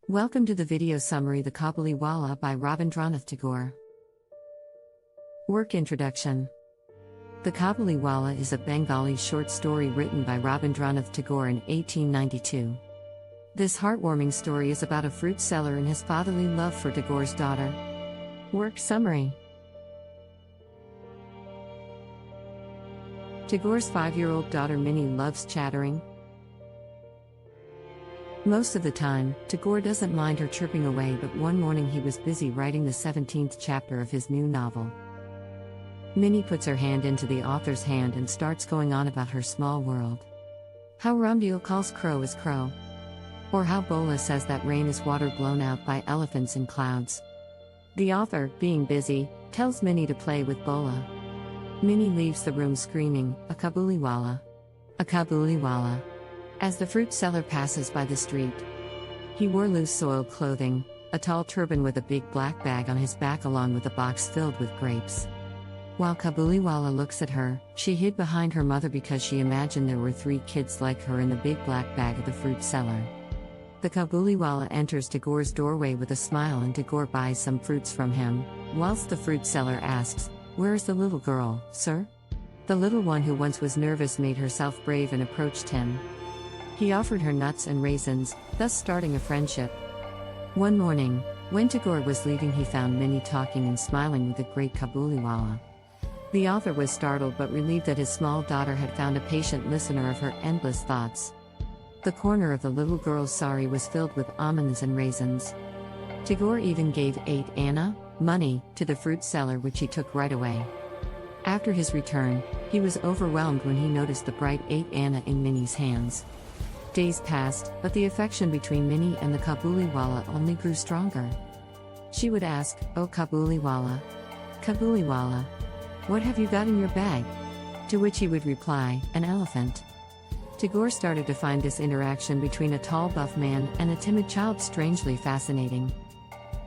Welcome to the video summary The Kabuliwallah by Rabindranath Tagore. Work Introduction. The Kabuliwallah is a Bengali short story written by Rabindranath Tagore in 1892. This heartwarming story is about a fruit seller and his fatherly love for Tagore's daughter. Work Summary. Tagore's 5-year-old daughter Minnie loves chattering. Most of the time, Tagore doesn't mind her chirping away, but one morning he was busy writing the 17th chapter of his new novel. Minnie puts her hand into the author's hand and starts going on about her small world. How Ramdil calls crow is crow. Or how Bola says that rain is water blown out by elephants in clouds. The author, being busy, tells Minnie to play with Bola. Minnie leaves the room screaming, "A Kabuliwallah! A Kabuliwallah!" as the fruit seller passes by the street. He wore loose soiled clothing, a tall turban with a big black bag on his back along with a box filled with grapes. While Kabuliwallah looks at her, she hid behind her mother because she imagined there were 3 kids like her in the big black bag of the fruit seller. The Kabuliwallah enters Tagore's doorway with a smile and Tagore buys some fruits from him, whilst the fruit seller asks, "Where is the little girl, sir?" The little one who once was nervous made herself brave and approached him. He offered her nuts and raisins, thus starting a friendship. One morning, when Tagore was leaving, he found Minnie talking and smiling with the great Kabuliwallah. The author was startled but relieved that his small daughter had found a patient listener of her endless thoughts. The corner of the little girl's sari was filled with almonds and raisins. Tagore even gave 8 anna, money, to the fruit seller, which he took right away. After his return, he was overwhelmed when he noticed the bright 8 anna in Minnie's hands. Days passed, but the affection between Minnie and the Kabuliwallah only grew stronger. She would ask, "Oh Kabuliwallah, Kabuliwallah, what have you got in your bag?" To which he would reply, "An elephant." Tagore started to find this interaction between a tall buff man and a timid child strangely fascinating.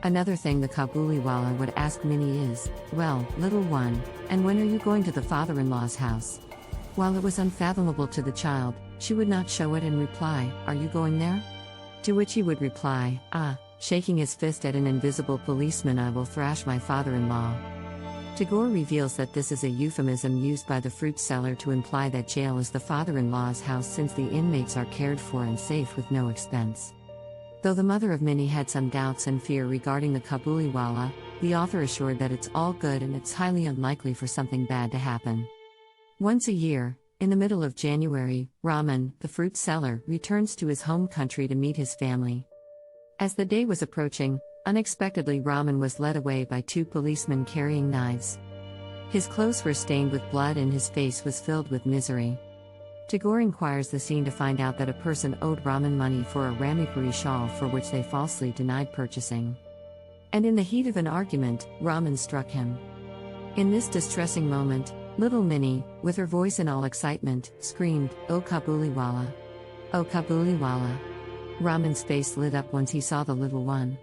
Another thing the Kabuliwallah would ask Minnie is, "Well, little one, and when are you going to the father-in-law's house?" While it was unfathomable to the child, she would not show it and reply, "Are you going there?" To which he would reply, shaking his fist at an invisible policeman, "I will thrash my father-in-law." Tagore reveals that this is a euphemism used by the fruit seller to imply that jail is the father-in-law's house since the inmates are cared for and safe with no expense. Though the mother of Minnie had some doubts and fear regarding the Kabuliwallah, the author assured that it's all good and it's highly unlikely for something bad to happen. Once a year, in the middle of January, Rahmun, the fruit seller, returns to his home country to meet his family. As the day was approaching, unexpectedly Rahmun was led away by 2 policemen carrying knives. His clothes were stained with blood and his face was filled with misery. Tagore inquires the scene to find out that a person owed Rahmun money for a Ramipuri shawl for which they falsely denied purchasing. And in the heat of an argument, Rahmun struck him. In this distressing moment, little Minnie, with her voice in all excitement, screamed, "Oh Kabuliwallah! Oh Kabuliwallah!" Rahmun's face lit up once he saw the little one.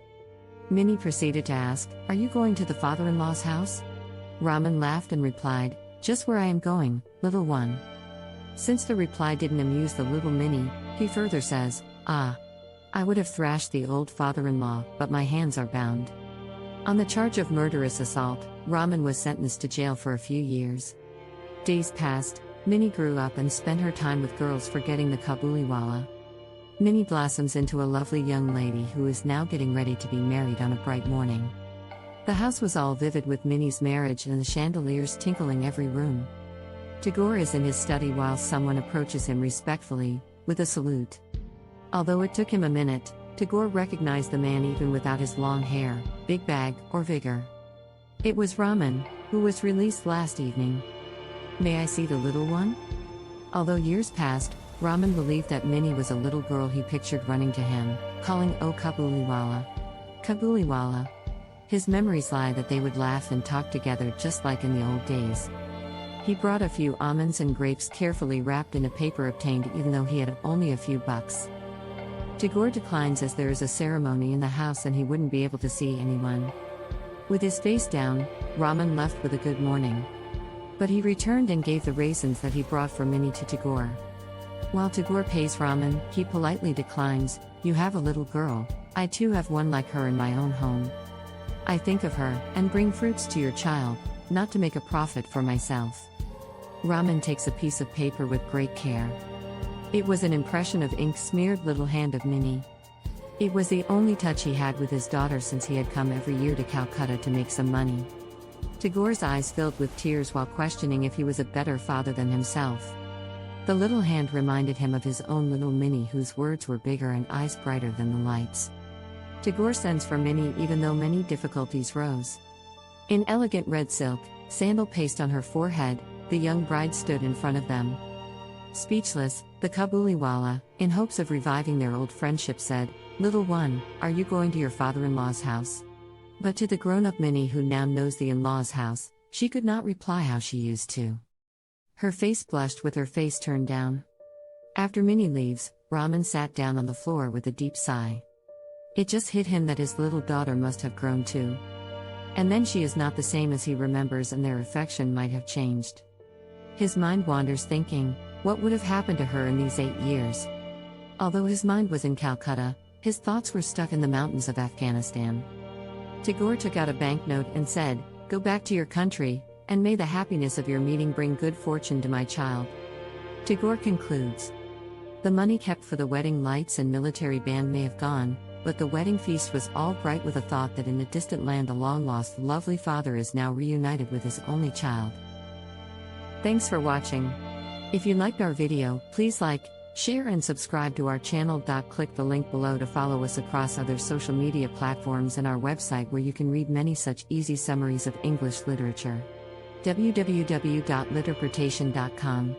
Minnie proceeded to ask, "Are you going to the father-in-law's house?" Rahmun laughed and replied, "Just where I am going, little one." Since the reply didn't amuse the little Minnie, he further says, I would have thrashed the old father-in-law, but my hands are bound." On the charge of murderous assault, Rahmun was sentenced to jail for a few years. Days passed, Minnie grew up and spent her time with girls, forgetting the Kabuliwallah. Minnie blossoms into a lovely young lady who is now getting ready to be married on a bright morning. The house was all vivid with Minnie's marriage and the chandeliers tinkling every room. Tagore is in his study while someone approaches him respectfully, with a salute. Although it took him a minute, Tagore recognized the man even without his long hair, big bag, or vigor. It was Rahmun, who was released last evening. "May I see the little one?" Although years passed, Rahmun believed that Minnie was a little girl he pictured running to him, calling, "Oh Kabuliwallah! Kabuliwallah!" His memories lie that they would laugh and talk together just like in the old days. He brought a few almonds and grapes carefully wrapped in a paper obtained even though he had only a few bucks. Tagore declines as there is a ceremony in the house and he wouldn't be able to see anyone. With his face down, Rahmun left with a good morning. But he returned and gave the raisins that he brought for Minnie to Tagore. While Tagore pays Rahmun, he politely declines, You have a little girl, I too have one like her in my own home. I think of her, and bring fruits to your child, not to make a profit for myself. Rahmun takes a piece of paper with great care. It was an impression of ink-smeared little hand of Minnie. It was the only touch he had with his daughter since he had come every year to Calcutta to make some money. Tagore's eyes filled with tears while questioning if he was a better father than himself. The little hand reminded him of his own little Minnie, whose words were bigger and eyes brighter than the lights. Tagore sends for Minnie even though many difficulties rose. In elegant red silk, sandal paste on her forehead, the young bride stood in front of them. Speechless, the Kabuliwallah, in hopes of reviving their old friendship, said, "Little one, are you going to your father-in-law's house?" But to the grown-up Minnie, who now knows the in-law's house, she could not reply how she used to. Her face blushed with her face turned down. After Minnie leaves, Rahmun sat down on the floor with a deep sigh. It just hit him that his little daughter must have grown too. And then she is not the same as he remembers, and their affection might have changed. His mind wanders thinking, what would have happened to her in these 8 years? Although his mind was in Calcutta, his thoughts were stuck in the mountains of Afghanistan. Tagore took out a banknote and said, "Go back to your country, and may the happiness of your meeting bring good fortune to my child." Tagore concludes, the money kept for the wedding lights and military band may have gone, but the wedding feast was all bright with a thought that in a distant land the long-lost lovely father is now reunited with his only child. Thanks for watching. If you liked our video, please like, share and subscribe to our channel. Click the link below to follow us across other social media platforms and our website, where you can read many such easy summaries of English literature. www.literpretation.com